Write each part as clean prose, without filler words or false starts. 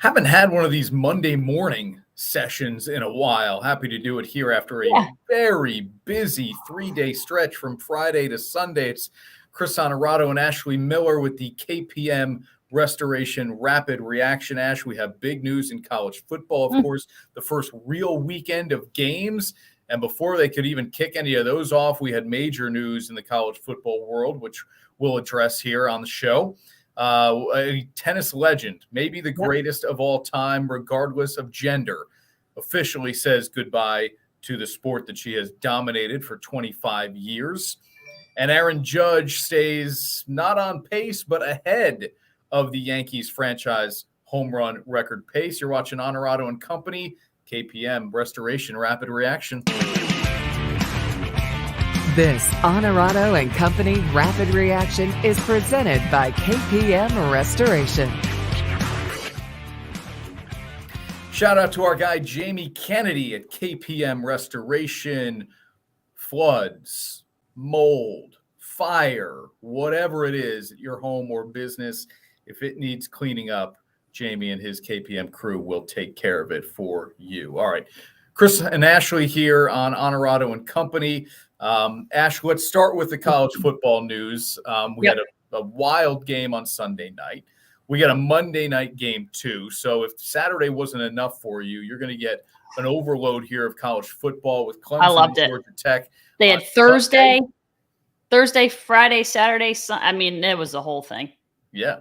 Haven't had one of these Monday morning sessions in a while. Happy to do it here after a very busy 3-day stretch from Friday to Sunday. It's Chris Onorato and Ashley Miller with the KPM Restoration Rapid Reaction. Ash, we have big news in college football, of course, the first real weekend of games. And before they could even kick any of those off, we had major news in the college football world, which we'll address here on the show. A tennis legend, maybe the greatest of all time, regardless of gender, officially says goodbye to the sport that she has dominated for 25 years. And Aaron Judge stays not on pace, but ahead of the Yankees franchise home run record pace. You're watching Onorato and Company, KPM Restoration Rapid Reaction. This Onorato and Company Rapid Reaction is presented by KPM Restoration. Shout out to our guy Jamie Kennedy at KPM Restoration. Floods, mold, fire, whatever it is at your home or business, if it needs cleaning up, Jamie and his KPM crew will take care of it for you. All right, Chris and Ashley here on Onorato and Company. Ash, let's start with the college football news. We had a wild game on Sunday night. We got a Monday night game too. So if Saturday wasn't enough for you, you're going to get an overload here of college football with Clemson and Georgia Tech. They had Thursday, Friday, Saturday. I mean, it was the whole thing. Yeah.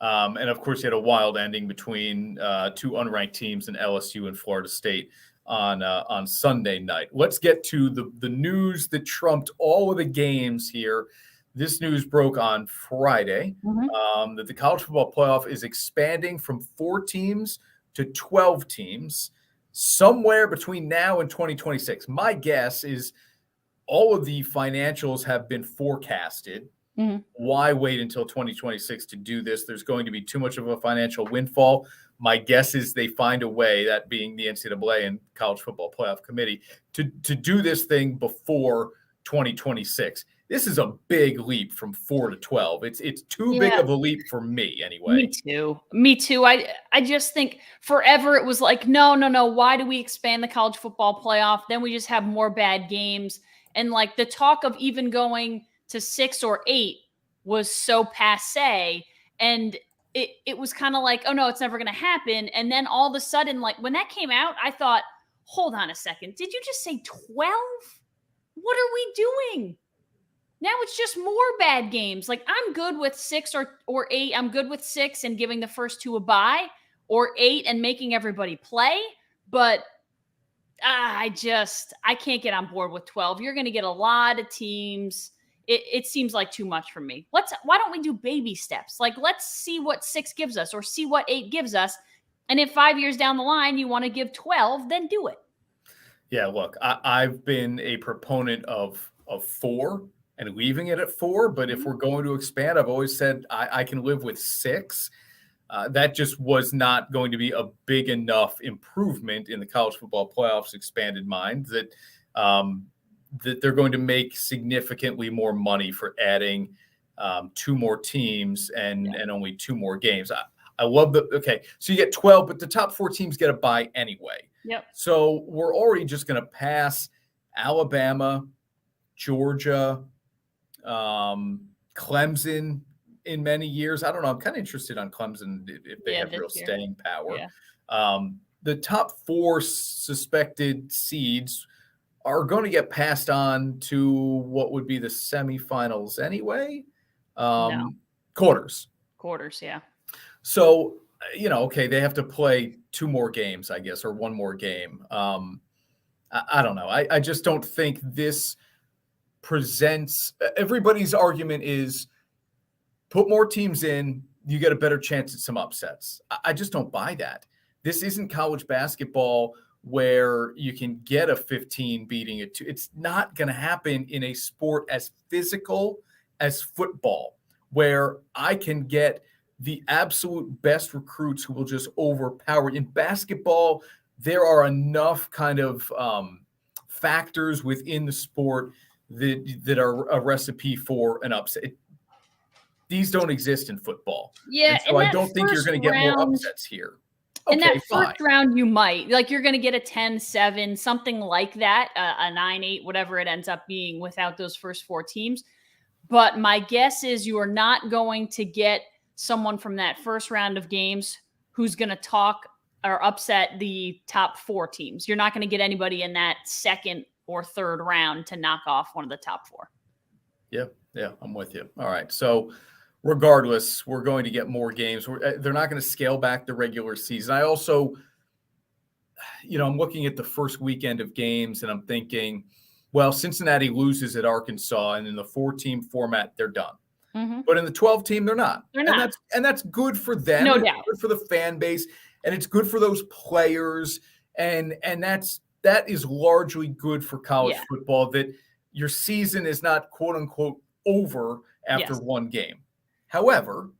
And of course, you had a wild ending between two unranked teams in LSU and Florida State on Sunday night. Let's get to the news that trumped all of the games here. This news broke on Friday that the college football playoff is expanding from 4 teams to 12 teams somewhere between now and 2026. My guess is all of the financials have been forecasted. Why wait until 2026 to do this? There's going to be too much of a financial windfall. My guess is they find a way, that being the NCAA and College Football Playoff Committee, to do this thing before 2026. This is a big leap from 4 to 12. It's too big of a leap for me anyway. Me too. I just think forever it was like, no. Why do we expand the college football playoff? Then we just have more bad games. And like the talk of even going to 6 or 8 was so passe. And it was kind of like, oh no, it's never going to happen. And then all of a sudden, like when that came out, I thought, hold on a second. Did you just say 12? What are we doing? Now it's just more bad games. Like I'm good with 6 or 8. I'm good with 6 and giving the first 2 a bye, or 8 and making everybody play. But I can't get on board with 12. You're going to get a lot of teams. It seems like too much for me. Why don't we do baby steps? Like, let's see what 6 gives us or see what 8 gives us. And if 5 years down the line, you want to give 12, then do it. Yeah, look, I've been a proponent of 4 and leaving it at 4. But if we're going to expand, I've always said I can live with 6. That just was not going to be a big enough improvement in the college football playoffs expanded mind that they're going to make significantly more money for adding 2 more teams and only 2 more games. I love so you get 12, but the top 4 teams get a bye anyway. Yep. So we're already just going to pass Alabama, Georgia, Clemson in many years. I don't know. I'm kind of interested on Clemson if they have real staying power. Yeah. The top 4 suspected seeds are going to get passed on to what would be the semifinals anyway. Quarters, yeah. So, they have to play 2 more games, I guess, or 1 more game. I don't know. I just don't think this presents – everybody's argument is put more teams in, you get a better chance at some upsets. I just don't buy that. This isn't college basketball where you can get a 15 beating it. It's not going to happen in a sport as physical as football, where I can get the absolute best recruits who will just overpower. In basketball, there are enough kind of factors within the sport that are a recipe for an upset. These don't exist in football. Yeah. And so I don't think you're going to get more upsets here. In that first round, you might. Like, you're going to get a 10-7, something like that, a 9-8, whatever it ends up being without those first 4 teams. But my guess is you are not going to get someone from that first round of games who's going to talk or upset the top 4 teams. You're not going to get anybody in that second or third round to knock off one of the top 4. Yeah, I'm with you. All right. So regardless, we're going to get more games. They're not going to scale back the regular season. I also, I'm looking at the first weekend of games and I'm thinking, well, Cincinnati loses at Arkansas, and in the 4-team format, they're done. Mm-hmm. But in the 12-team, they're not. They're not. And that's good for them. No doubt. It's good for the fan base, and it's good for those players. And that is largely good for college football, that your season is not, quote unquote, over after one game. However,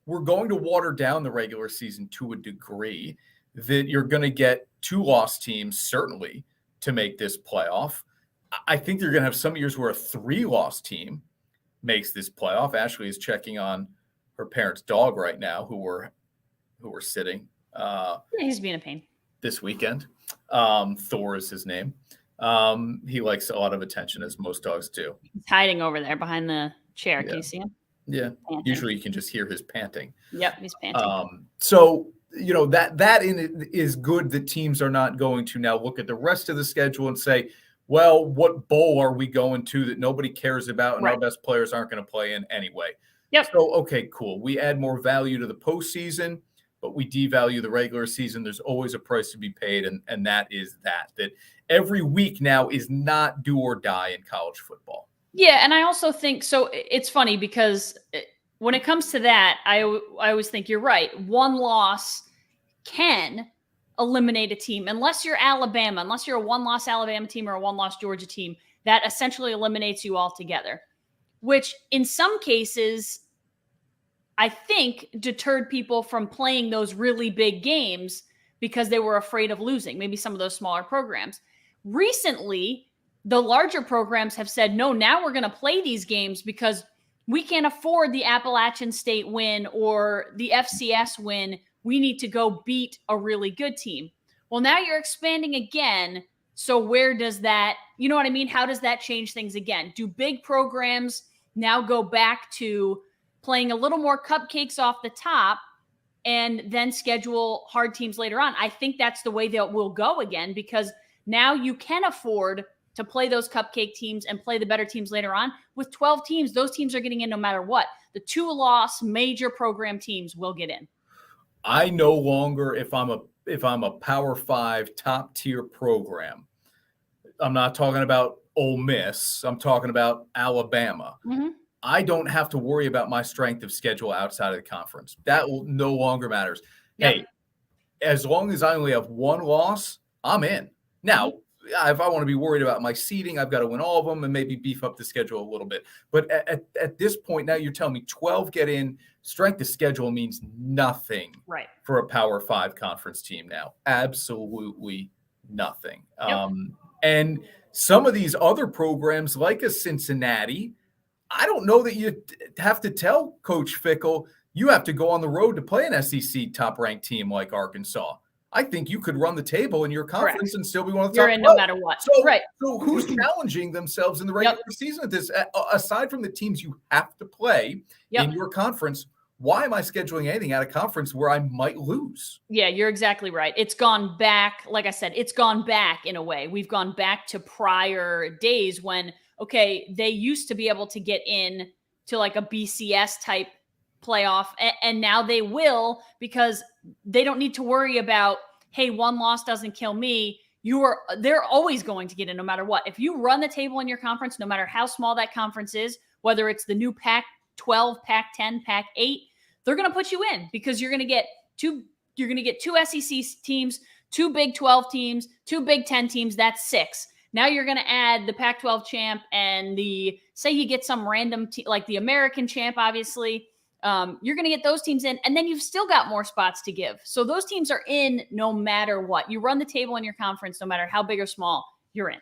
we're going to water down the regular season to a degree that you're going to get 2 loss teams, certainly, to make this playoff. I think you're going to have some years where a 3-loss team makes this playoff. Ashley is checking on her parents' dog right now, who we're sitting. He's being a pain this weekend. Thor is his name. He likes a lot of attention, as most dogs do. He's hiding over there behind the chair. Can you see him? Yeah. Panting. Usually you can just hear his panting. Yep, he's panting. So, that is good that teams are not going to now look at the rest of the schedule and say, well, what bowl are we going to that nobody cares about and our best players aren't going to play in anyway? Yep. So, okay, cool. We add more value to the postseason, but we devalue the regular season. There's always a price to be paid, and that is that every week now is not do or die in college football. Yeah, and I also think, so it's funny because when it comes to that, I always think you're right. One loss can eliminate a team, unless you're Alabama, unless you're a 1-loss Alabama team or a 1-loss Georgia team, that essentially eliminates you altogether, which in some cases, I think deterred people from playing those really big games because they were afraid of losing, maybe some of those smaller programs. Recently, the larger programs have said, no, now we're going to play these games because we can't afford the Appalachian State win or the FCS win. We need to go beat a really good team. Well, now you're expanding again. So where does that, you know what I mean? How does that change things again? Do big programs now go back to playing a little more cupcakes off the top and then schedule hard teams later on? I think that's the way that we'll go again, because now you can afford to play those cupcake teams and play the better teams later on. With 12 teams, those teams are getting in no matter what. The 2-loss major program teams will get in. I no longer, if I'm a Power 5 top tier program, I'm not talking about Ole Miss, I'm talking about Alabama. Mm-hmm. I don't have to worry about my strength of schedule outside of the conference. That will no longer matters. Yep. Hey, as long as I only have 1 loss, I'm in. Now, if I want to be worried about my seeding, I've got to win all of them and maybe beef up the schedule a little bit. But at this point now, you're telling me 12 get in. Strength of schedule means nothing for a Power 5 conference team now. Absolutely nothing. Yep. And some of these other programs, like a Cincinnati, I don't know that you have to tell Coach Fickle you have to go on the road to play an SEC top-ranked team like Arkansas. I think you could run the table in your conference and still be one of the top. You're in no matter what. So who's challenging themselves in the regular season at this? Aside from the teams you have to play in your conference, why am I scheduling anything out of conference where I might lose? Yeah, you're exactly right. It's gone back. Like I said, it's gone back in a way. We've gone back to prior days when, okay, they used to be able to get in to like a BCS type playoff, and now they will, because they don't need to worry about, hey, 1 loss doesn't kill me. They're always going to get in no matter what. If you run the table in your conference, no matter how small that conference is, whether it's the new Pac-12, Pac-10, Pac-8, they're going to put you in, because you're going to get 2 SEC teams, 2 Big 12 teams, 2 Big 10 teams. That's 6. Now you're going to add the Pac-12 champ and say you get some random like the American champ, obviously. You're going to get those teams in, and then you've still got more spots to give. So those teams are in no matter what. You run the table in your conference, no matter how big or small, you're in.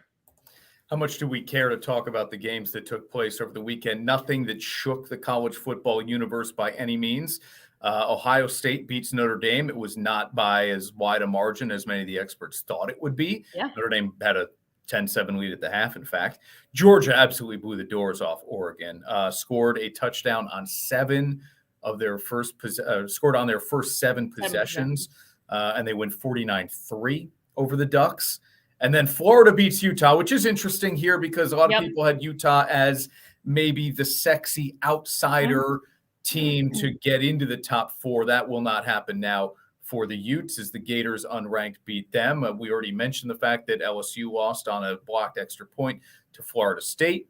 How much do we care to talk about the games that took place over the weekend? Nothing that shook the college football universe by any means. Ohio State beats Notre Dame. It was not by as wide a margin as many of the experts thought it would be. Yeah. Notre Dame had a 10-7 lead at the half, in fact. Georgia absolutely blew the doors off Oregon, scored a touchdown on scored on their first 7 possessions, and they win 49-3 over the Ducks. And then Florida beats Utah, which is interesting here because a lot of people had Utah as maybe the sexy outsider team to get into the top 4. That will not happen now for the Utes as the Gators unranked beat them. We already mentioned the fact that LSU lost on a blocked extra point to Florida State.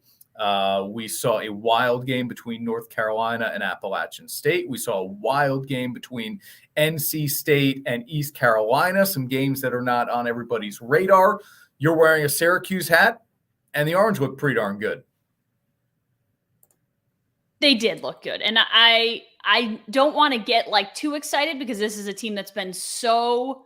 We saw a wild game between North Carolina and Appalachian State. We saw a wild game between NC State and East Carolina, some games that are not on everybody's radar. You're wearing a Syracuse hat, and the Orange look pretty darn good. They did look good. And I don't want to get like too excited because this is a team that's been so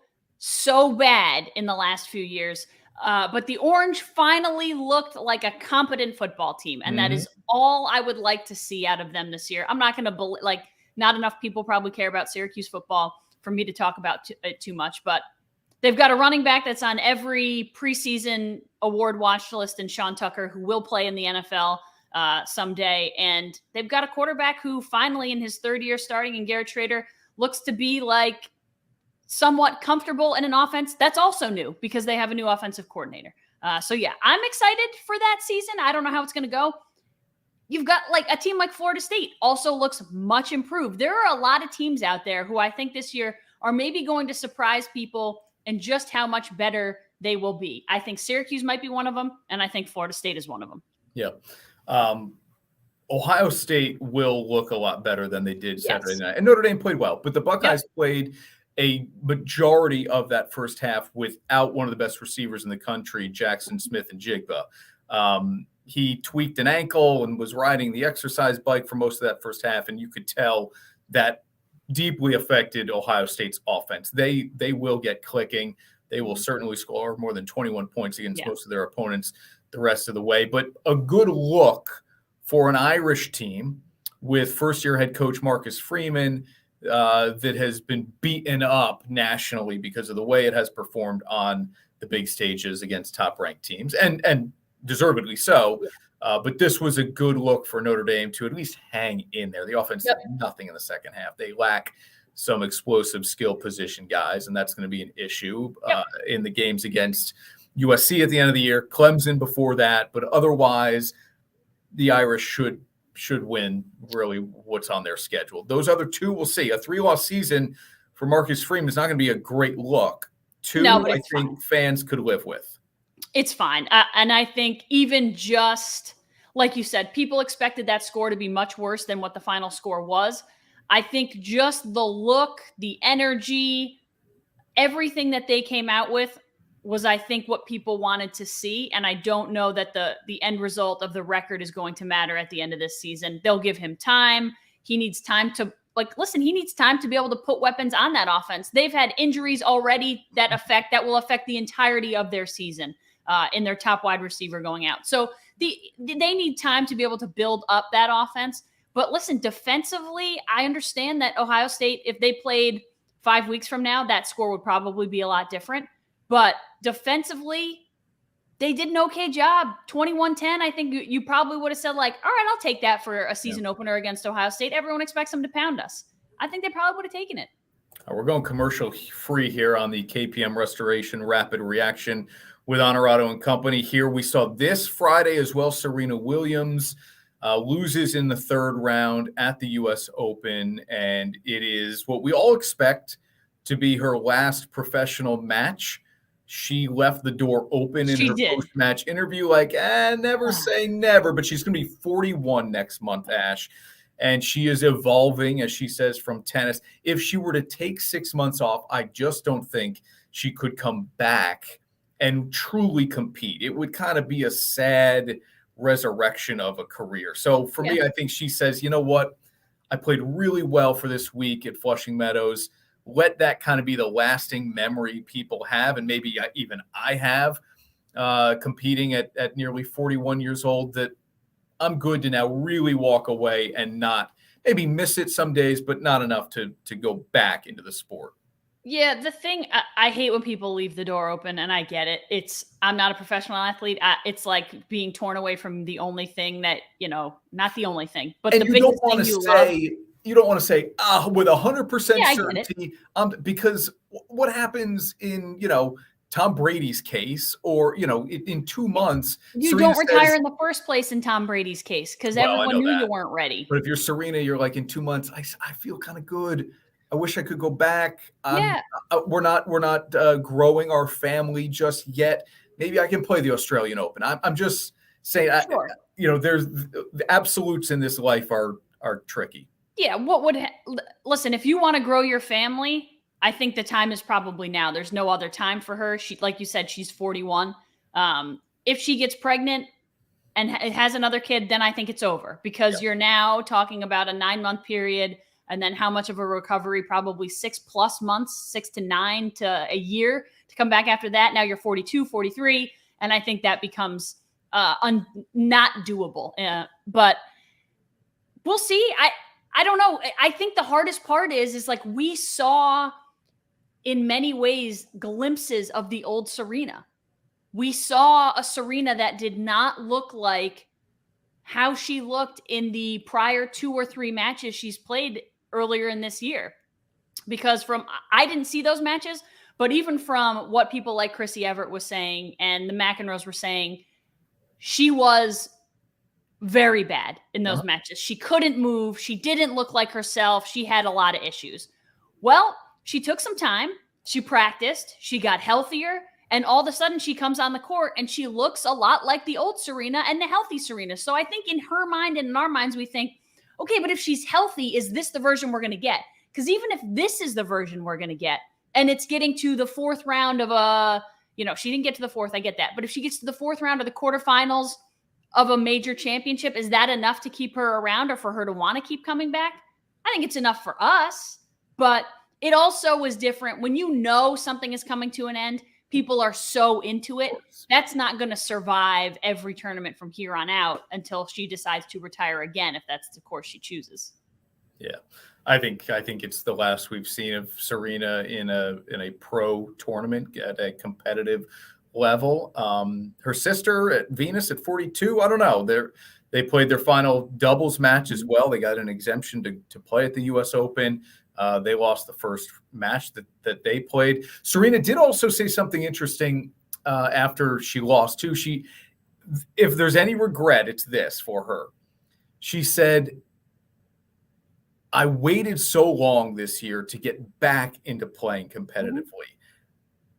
bad in the last few years. But the Orange finally looked like a competent football team. And that is all I would like to see out of them this year. I'm not going to not enough people probably care about Syracuse football for me to talk about it too much, but they've got a running back that's on every preseason award watch list in Sean Tucker, who will play in the NFL someday. And they've got a quarterback who finally in his 3rd year starting in Garrett Schrader looks to be like somewhat comfortable in an offense that's also new because they have a new offensive coordinator. So yeah, I'm excited for that season. I don't know how it's going to go. You've got like a team like Florida State also looks much improved. There are a lot of teams out there who I think this year are maybe going to surprise people and just how much better they will be. I think Syracuse might be one of them, and I think Florida State is one of them. Yeah. Ohio State will look a lot better than they did Saturday night. And Notre Dame played well, but the Buckeyes played a majority of that first half without one of the best receivers in the country, Jackson Smith-Njigba. He tweaked an ankle and was riding the exercise bike for most of that first half, and you could tell that deeply affected Ohio State's offense. They will get clicking. They will certainly score more than 21 points against most of their opponents the rest of the way. But a good look for an Irish team with first-year head coach Marcus Freeman that has been beaten up nationally because of the way it has performed on the big stages against top-ranked teams, and deservedly so. But this was a good look for Notre Dame to at least hang in there. The offense did nothing in the second half. They lack some explosive skill position guys, and that's going to be an issue in the games against USC at the end of the year, Clemson before that. But otherwise, the Irish should win really what's on their schedule. Those other two, we'll see. A 3-loss season for Marcus Freeman is not going to be a great look. 2, I think fans could live with. It's fine. And I think even just like you said, people expected that score to be much worse than what the final score was. I think just the look, the energy, everything that they came out with was, I think, what people wanted to see. And I don't know that the end result of the record is going to matter at the end of this season. They'll give him time. He needs time to he needs time to be able to put weapons on that offense. They've had injuries already that will affect the entirety of their season in their top wide receiver going out. So they need time to be able to build up that offense. But listen, defensively, I understand that Ohio State, if they played 5 weeks from now, that score would probably be a lot different. But defensively, they did an okay job. 21-10, I think you probably would have said, like, all right, I'll take that for a season opener against Ohio State. Everyone expects them to pound us. I think they probably would have taken it. We're going commercial free here on the KPM Restoration Rapid Reaction with Onorato and Company. Here we saw this Friday as well, Serena Williams loses in the third round at the U.S. Open, and it is what we all expect to be her last professional match. She left the door open in her post-match interview, like, never say never, but she's going to be 41 next month, Ash. And she is evolving, as she says, from tennis. If she were to take 6 months off, I just don't think she could come back and truly compete. It would kind of be a sad resurrection of a career. So for me, I think she says, you know what? I played really well for this week at Flushing Meadows. Let that kind of be the lasting memory people have, and maybe even I have, competing at nearly 41 years old, that I'm good to now really walk away and not maybe miss it some days, but not enough to go back into the sport. Yeah, the thing I hate when people leave the door open, and I get it. I'm not a professional athlete. It's like being torn away from the only thing that, not the only thing, but and the biggest thing you love. You don't want to say with 100% certainty, because what happens in Tom Brady's case, or in 2 months, you Serena don't retire in the first place in Tom Brady's case because everyone knew you weren't ready. But if you're Serena, you're like, in 2 months, I feel kind of good. I wish I could go back. We're not growing our family just yet. Maybe I can play the Australian Open. I'm just saying, sure. There's the absolutes in this life are tricky. Yeah. Listen, if you want to grow your family, I think the time is probably now. There's no other time for her. She, like you said, she's 41. If she gets pregnant and has another kid, then I think it's over, because you're now talking about a 9-month period. And then how much of a recovery? Probably 6+ months, 6 to 9 to a year to come back after that. Now you're 42, 43. And I think that becomes not doable. But we'll see. I don't know. I think the hardest part is like we saw in many ways glimpses of the old Serena. We saw a Serena that did not look like how she looked in the prior 2 or 3 matches she's played earlier in this year. Because I didn't see those matches, but even from what people like Chrissy Everett was saying and the McEnroes were saying, she was very bad in those matches. She couldn't move. She didn't look like herself. She had a lot of issues. Well, she took some time. She practiced. She got healthier. And all of a sudden she comes on the court and she looks a lot like the old Serena and the healthy Serena. So I think in her mind and in our minds, we think, okay, but if she's healthy, is this the version we're going to get? Because even if this is the version we're going to get, and it's getting to the 4th round of she didn't get to the 4th, I get that. But if she gets to the 4th round of the quarterfinals of a major championship, is that enough to keep her around or for her to want to keep coming back? I think it's enough for us. But it also was different when something is coming to an end. People are so into it. That's not going to survive every tournament from here on out until she decides to retire again, if that's the course she chooses. Yeah, I think it's the last we've seen of Serena in a pro tournament at a competitive level. Her sister at Venus at 42, I don't know. They played their final doubles match as well. They got an exemption to play at the U.S. Open. They lost the first match that they played. Serena did also say something interesting after she lost too. If there's any regret, it's this for her. She said, I waited so long this year to get back into playing competitively.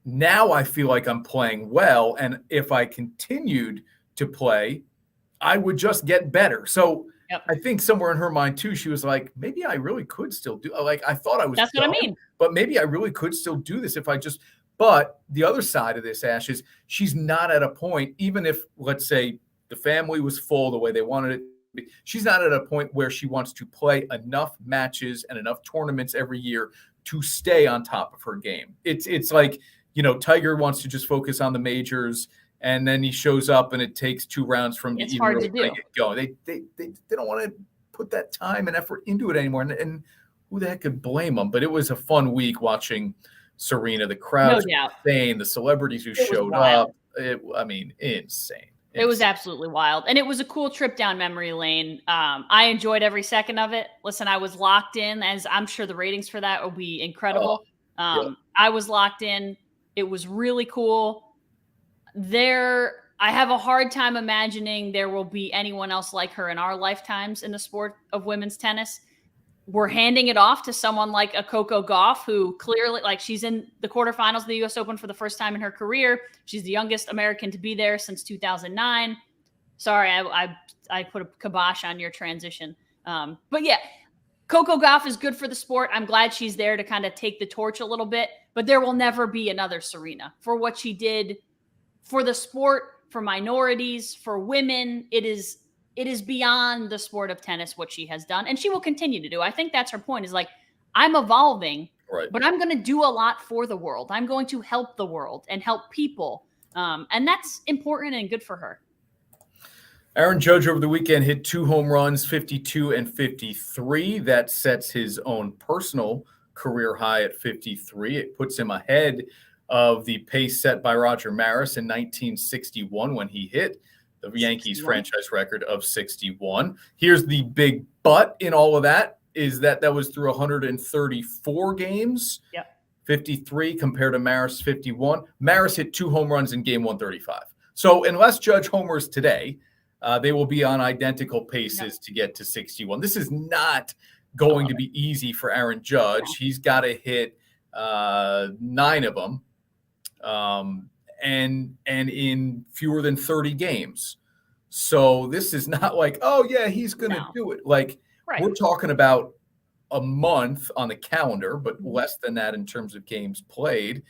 Now I feel like I'm playing well. And if I continued to play, I would just get better. So I think somewhere in her mind too, she was like, maybe I really could still do, like, I thought I was, that's done, what I mean, but maybe I really could still do this if I just, but the other side of this, Ash, is she's not at a point, even if, let's say, the family was full the way they wanted it, she's not at a point where she wants to play enough matches and enough tournaments every year to stay on top of her game. It's like, Tiger wants to just focus on the majors, and then he shows up and it takes 2 rounds from it's hard to do. Get going. They don't want to put that time and effort into it anymore. And who the heck could blame them? But it was a fun week watching Serena. The crowds were insane. The celebrities who showed up. Insane. It was absolutely wild. And it was a cool trip down memory lane. I enjoyed every second of it. Listen, I was locked in, as I'm sure the ratings for that will be incredible. I was locked in. It was really cool. I have a hard time imagining there will be anyone else like her in our lifetimes in the sport of women's tennis. We're handing it off to someone like a Coco Gauff, who clearly, like, she's in the quarterfinals of the U.S. Open for the first time in her career. She's the youngest American to be there since 2009. Sorry, I put a kibosh on your transition. But yeah, Coco Gauff is good for the sport. I'm glad she's there to kind of take the torch a little bit, but there will never be another Serena for what she did for the sport, for minorities, for women. It is beyond the sport of tennis what she has done, and she will continue to do. I think that's her point, is like, I'm evolving, but I'm going to do a lot for the world. I'm going to help the world and help people. And that's important and good for her. Aaron Judge over the weekend hit 2 home runs, 52 and 53. That sets his own personal career high at 53. It puts him ahead of the pace set by Roger Maris in 1961 when he hit the Yankees franchise record of 61. Here's the big but in all of that is that was through 134 games. Yep. 53 compared to Maris 51. Maris hit 2 home runs in game 135. So unless Judge homers today, they will be on identical paces to get to 61. This is not going to be easy for Aaron Judge. He's got to hit 9 of them, and in fewer than 30 games. So this is not like, oh yeah, he's going to do it. Like we're talking about a month on the calendar, but less than that in terms of games played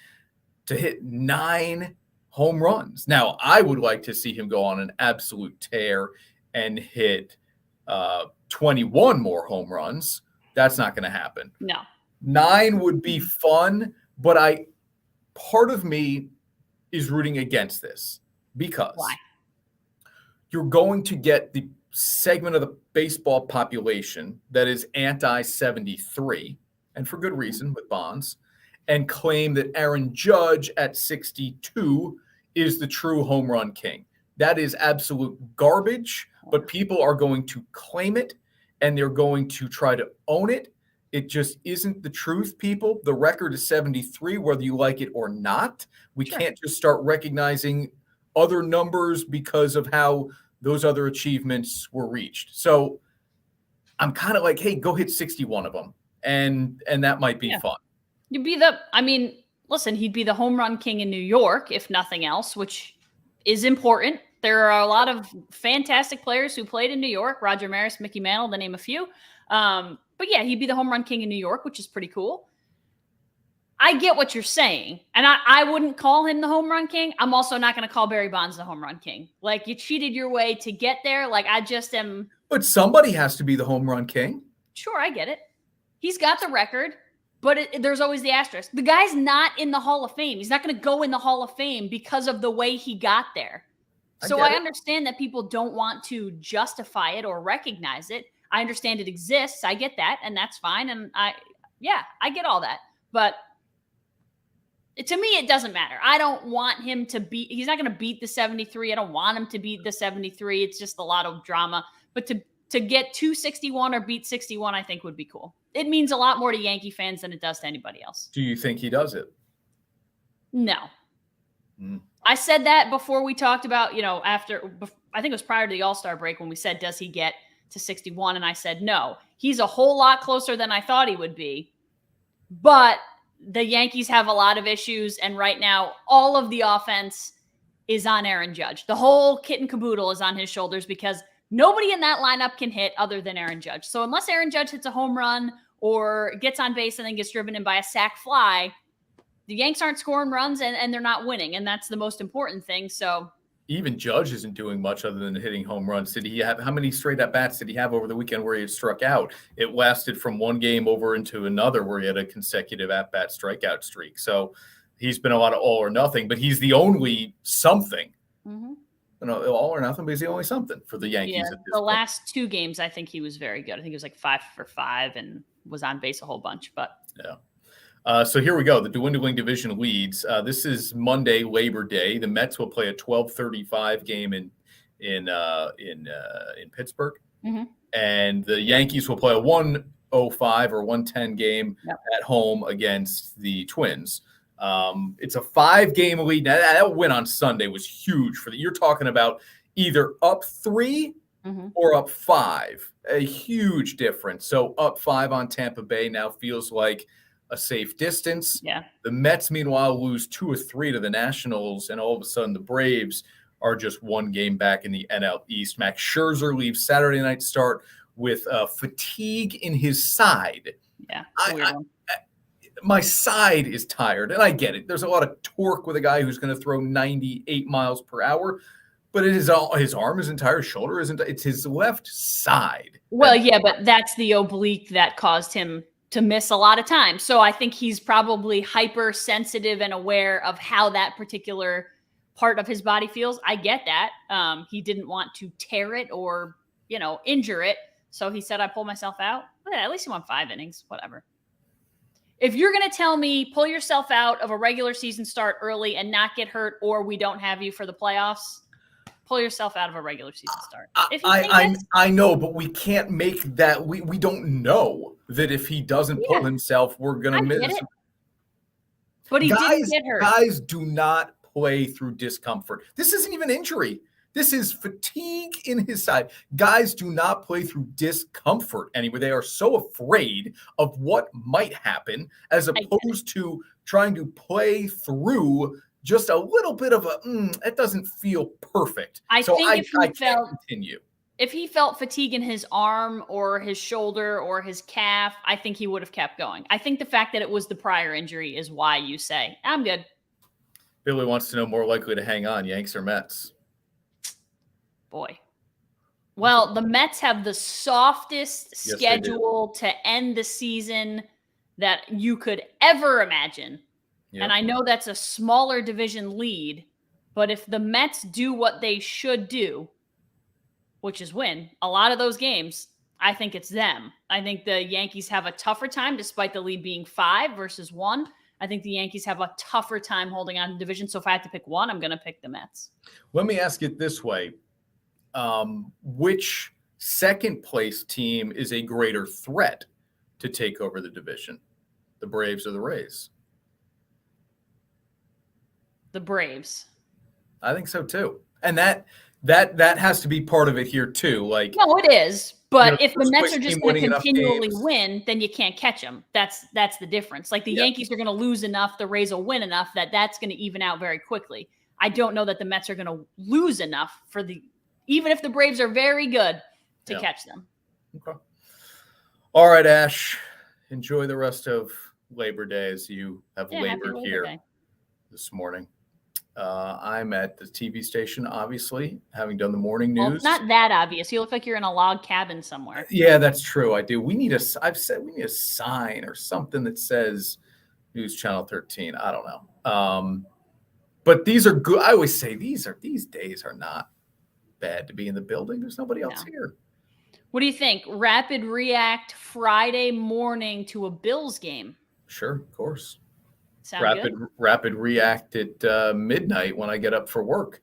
to hit 9 home runs. Now, I would like to see him go on an absolute tear and hit 21 more home runs. That's not going to happen. No. 9 would be fun, but part of me is rooting against this because you're going to get the segment of the baseball population that is anti-73, and for good reason with Bonds, and claim that Aaron Judge at 62 is the true home run king. That is absolute garbage, but people are going to claim it and they're going to try to own it. It just isn't the truth, people. The record is 73, whether you like it or not. We can't just start recognizing other numbers because of how those other achievements were reached. So I'm kind of like, hey, go hit 61 of them. And that might be fun. Listen, he'd be the home run king in New York, if nothing else, which is important. There are a lot of fantastic players who played in New York. Roger Maris, Mickey Mantle, to name a few. But yeah, he'd be the home run king in New York, which is pretty cool. I get what you're saying. And I wouldn't call him the home run king. I'm also not going to call Barry Bonds the home run king. Like, you cheated your way to get there. Like, I just am. But somebody has to be the home run king. Sure, I get it. He's got the record. But there's always the asterisk. The guy's not in the Hall of Fame. He's not going to go in the Hall of Fame because of the way he got there. So I understand that people don't want to justify it or recognize it. I understand it exists. I get that, and that's fine. And I get all that. But to me, it doesn't matter. I don't want him to beat. He's not going to beat the 73. I don't want him to beat the 73. It's just a lot of drama. But to get to 61 or beat 61, I think would be cool. It means a lot more to Yankee fans than it does to anybody else. Do you think he does it? No. I said that before we talked about, after, I think it was prior to the All-Star break when we said, does he get to 61? And I said, no. He's a whole lot closer than I thought he would be. But the Yankees have a lot of issues. And right now, all of the offense is on Aaron Judge. The whole kit and caboodle is on his shoulders because nobody in that lineup can hit other than Aaron Judge. So unless Aaron Judge hits a home run or gets on base and then gets driven in by a sac fly, the Yanks aren't scoring runs and they're not winning. And that's the most important thing. So even Judge isn't doing much other than hitting home runs. Did he have, how many straight at bats did he have over the weekend where he had struck out? It lasted from one game over into another where he had a consecutive at bat strikeout streak. So he's been a lot of all or nothing, but he's the only something. All or nothing, but he's the only something for the Yankees. Yeah, the last 2 games, I think he was very good. I think he was like 5 for 5 and was on base a whole bunch. But so here we go. The dwindling division leads. This is Monday, Labor Day. The Mets will play a 12:35 game in Pittsburgh, and the Yankees will play a 1:05 or 1:10 game at home against the Twins. It's a 5-game lead. Now, that win on Sunday was huge for you're talking about either up 3 or up 5, a huge difference. So up 5 on Tampa Bay now feels like a safe distance. Yeah. The Mets, meanwhile, lose 2 or 3 to the Nationals, and all of a sudden the Braves are just 1 game back in the NL East. Max Scherzer leaves Saturday night start with fatigue in his side. Yeah. My side is tired, and I get it. There's a lot of torque with a guy who's going to throw 98 miles per hour, but his arm, his entire shoulder isn't. It's his left side. Well, yeah, but that's the oblique that caused him to miss a lot of time. So I think he's probably hypersensitive and aware of how that particular part of his body feels. I get that. He didn't want to tear it or, injure it. So he said, I pulled myself out. But at least he won 5 innings, whatever. If you're going to tell me pull yourself out of a regular season start early and not get hurt, or we don't have you for the playoffs, pull yourself out of a regular season start. I know, but we can't make that. We don't know that if he doesn't pull himself, we're going to miss. But he didn't get hurt. Guys do not play through discomfort. This isn't even injury. This is fatigue in his side. Guys do not play through discomfort anymore. They are so afraid of what might happen as opposed to trying to play through just a little bit of it doesn't feel perfect. I can't continue. If he felt fatigue in his arm or his shoulder or his calf, I think he would have kept going. I think the fact that it was the prior injury is why you say, I'm good. Billy wants to know more likely to hang on, Yanks or Mets? Boy. Well, the Mets have the softest schedule to end the season that you could ever imagine. Yep. And I know that's a smaller division lead, but if the Mets do what they should do, which is win a lot of those games, I think it's them. I think the Yankees have a tougher time despite the lead being 5 versus 1. I think the Yankees have a tougher time holding on to the division. So if I had to pick one, I'm going to pick the Mets. Let me ask it this way. Which second place team is a greater threat to take over the division? The Braves or the Rays? The Braves. I think so too. And that has to be part of it here too. Like, no, it is. But if the Mets are just going to continually win, then you can't catch them. That's the difference. Like the Yankees are going to lose enough, the Rays will win enough that's going to even out very quickly. I don't know that the Mets are going to lose enough even if the Braves are very good to catch them. Okay. All right, Ash. Enjoy the rest of Labor Day as you have labored here this morning. I'm at the TV station, obviously, having done the morning news. Well, not that obvious. You look like you're in a log cabin somewhere. Yeah, that's true. I do. We need a sign or something that says News Channel 13. I don't know. But these are good. I always say these days are not bad to be in the building. There's nobody else here. What do you think? Rapid react Friday morning to a Bills game. Sure, of course. Rapid react at midnight when I get up for work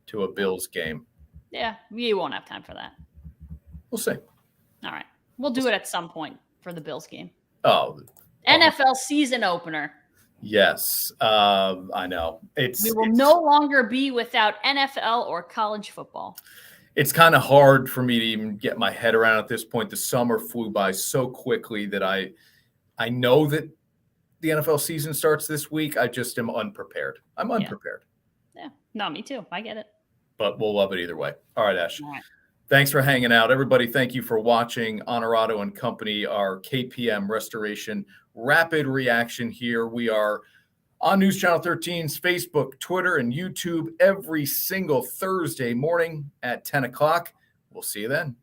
to a Bills game. Yeah, you won't have time for that. We'll see. All right. We'll do it at some point for the Bills game. Oh. NFL season opener. Yes, I know. We will no longer be without NFL or college football. It's kind of hard for me to even get my head around at this point. The summer flew by so quickly that I know that the NFL season starts this week. I just am unprepared. I'm unprepared. Yeah. No, me too. I get it. But we'll love it either way. All right, Ash. All right. Thanks for hanging out. Everybody, thank you for watching Onorato and Company, our KPM Restoration Rapid Reaction here. We are on News Channel 13's Facebook, Twitter, and YouTube every single Thursday morning at 10 o'clock. We'll see you then.